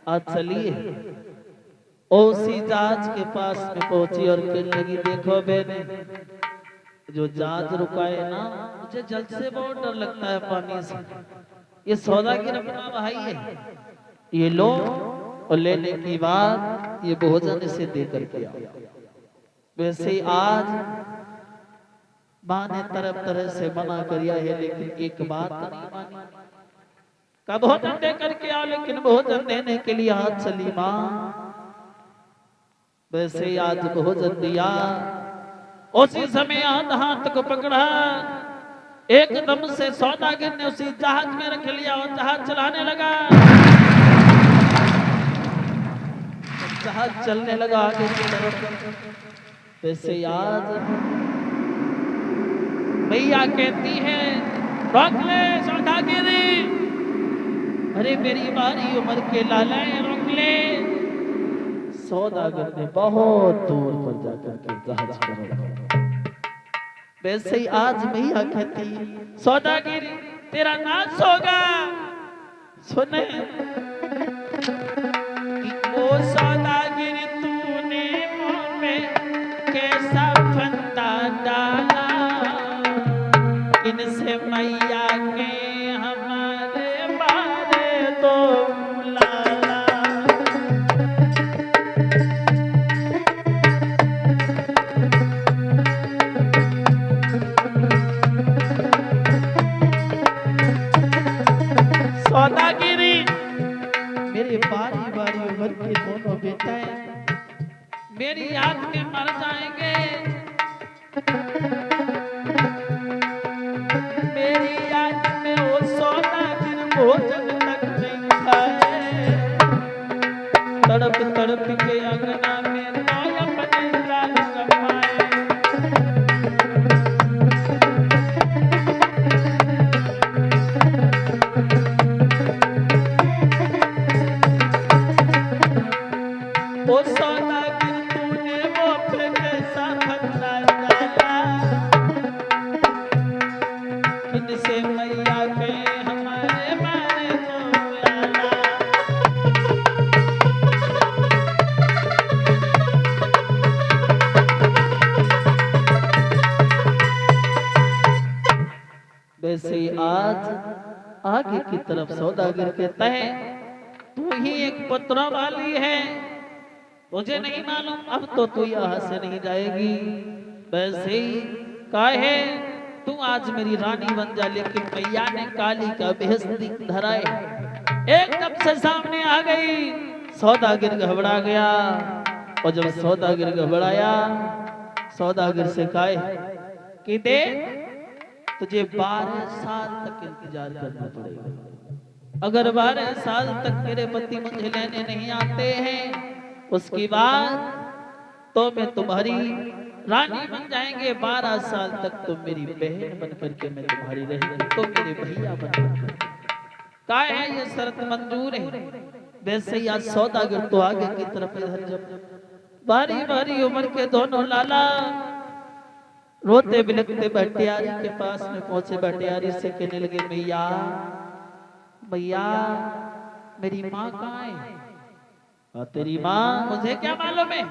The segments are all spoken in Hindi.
आज चलिए। उसी जहाज के पास में पहुंची और कहने लगी, देखो बहने, जो जहाज रुका है ना, मुझे जल से बहुत डर लगता है, पानी से। ये सौदागर अपना भाई है, ये लो, और लेने की बात ये भोजन इसे दे करके आओ। वैसे ही आज माँ ने तरह तरह से मना किया है, लेकिन एक बात नहीं मानी। कब भोजन दे करके आओ, लेकिन भोजन देने के लिए हाथ चली माँ। वैसे ही आज भोजन दिया। उसी समय हाथ को पकड़ा, एकदम से सौदागर ने उसी जहाज में रख लिया और जहाज चलाने लगा। जहाज चलने लगा आगे की तरफ। वैसे आज भैया कहती है, रोक ले सौदागिरी, अरे मेरी बारी उम्र के लाला है, रोक ले। सौदागर ने बहुत दूर पर जाकर के जहाज को रोका। वैसे ही आज भैया कहती, सौदागिरी तेरा नाश होगा। सुने ओ सौदागिरी, तूने मुंह में कैसा फंदा डाला, इनसे मैया के हमारे बारे तो लाला। सौदागिरी, मेरे बारी बारी उम्र के दोनों बेटा मेरी याद में मर जाएंगे। मेरी याद में वो सौदागर भोजन तक नहीं खाए। तड़प तड़प के अंगना में तो अपने लाल कमाए। वो सौदागर तूने वो पे कैसा फंदा डाला, इनसे मैया के हमारे बारे तो लाला। वैसे आज आगे की तरफ सौदागर कहता है, तू ही एक पुत्र वाली है, मुझे नहीं मालूम, अब तो तू यहाँ से नहीं जाएगी। वैसे ही काहे तू आज मेरी रानी बन जा। लेकिन मैया ने काली का भेष धराए, एकदम से सामने आ गई। सौदागर घबरा गया, और जब सौदागर घबराया, सौदागर से कहे कि देख, तुझे 12 साल तक इंतजार करना पड़ेगा। अगर 12 साल तक मेरे पति मुझे लेने नहीं आते हैं, उसके बाद तो मैं तुम्हारी रानी बन जाएंगे। 12 साल तक तुम मेरी बहन बन करके मैं तुम्हारी रहेगी, तो मेरे भैया बन करके। क्या है ये शर्त मंजूर है? वैसे ही आज सौदागर तो आगे की तरफ इधर जब बारी बारी उम्र के दोनों लाला रोते बिलखते भटियारी के पास में पहुंचे। भटियारी से कहने लगे, भैया भैया मेरी माँ कहाँ है? तेरी माँ मुझे क्या मालूम है,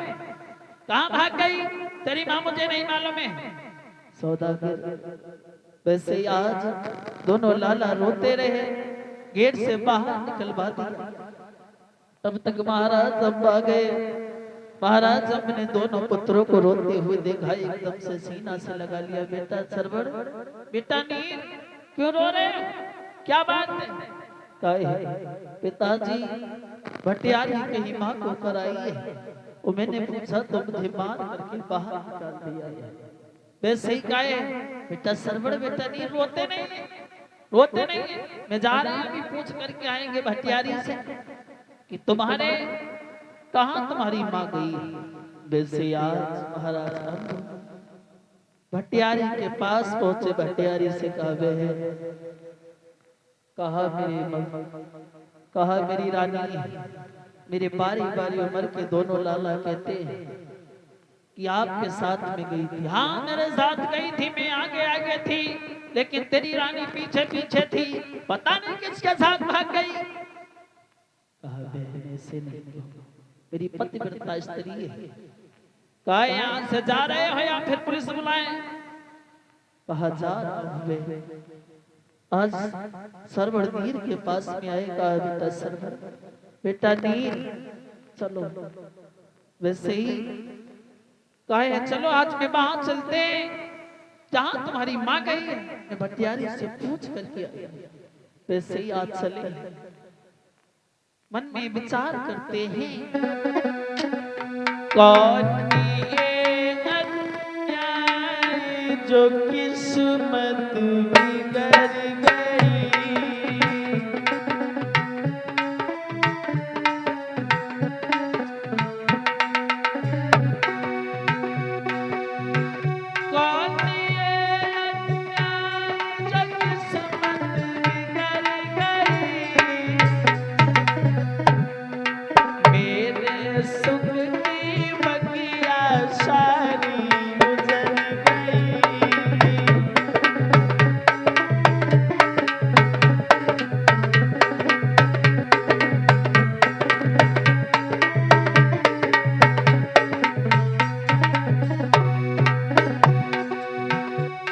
कहाँ भाग गई? तेरी माँ मुझे नहीं मालूम है। सौदागर वैसे ही आज दोनों लाला रोते रहे, गेट से बाहर निकलवा दिया। तब तक महाराज अब आ गए। महाराज अपने दोनों पुत्रों को रोते हुए देखा, एकदम से सीना से लगा लिया। बेटा सरवर, बेटा नीर, क्यों रो रहे हो? क्या बात है? पिताजी भटियारी कहीं माँ को कराई है, वो मैंने पूछा तो मुझे मार करके बाहर निकाल दिया है। वैसे ही कहे, बेटा सरवर, बेटा नीर, रोते नहीं है, रोते नहीं है। मैं जा रहा हूँ, अभी पूछ करके आएंगे भटियारी से कि तुम्हारे कहाँ तुम्हारी माँ गई। वैसे आज महाराज भटियारी के पास पहुंचे। भटियारी से कहा मेरी रानी, मेरे बारी बारी उम्र के दोनों लाला कहते हैं कि आपके साथ में गई थी। हाँ मेरे साथ गई थी, मैं आगे आगे थी, लेकिन तेरी रानी पीछे पीछे थी, पता नहीं किसके साथ भाग गई। कहा बहन ऐसे नहीं कहूंगा, मेरी पतिव्रता स्त्री है। कहा यहाँ से जा रहे हो या फिर पुलिस बुलाए? कहा जा रहा हूं, आज सरवर नीर के पास में आएगा बेटा सरवर, बेटा नीर चलो। वैसे ही कहे चलो आज के वहां चलते हैं जहां तुम्हारी माँ गई है, मैं भटियारी से पूछ करके आया। वैसे ही आज चले, मन में विचार करते हैं कौन ये अन्याय जो किस्मत बिगड़ गई। कौन ये अन्याय जो किस्मत बिगड़ गई, मेरे सुख की बगिया सारी गुजर गई।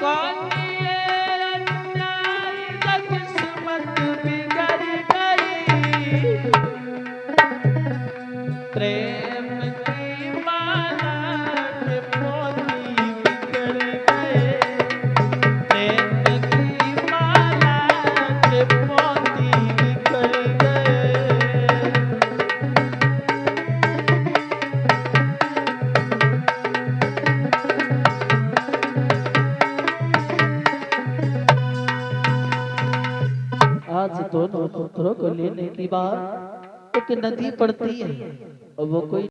कौन ये अन्याय जो किस्मत बिगड़ गई, प्रेम की माला के मोती बिखर गए, प्रेम की माला के मोती बिखर गए। आज दोनों पुत्रों को लेने की बात एक नदी पड़ती है और वो कोई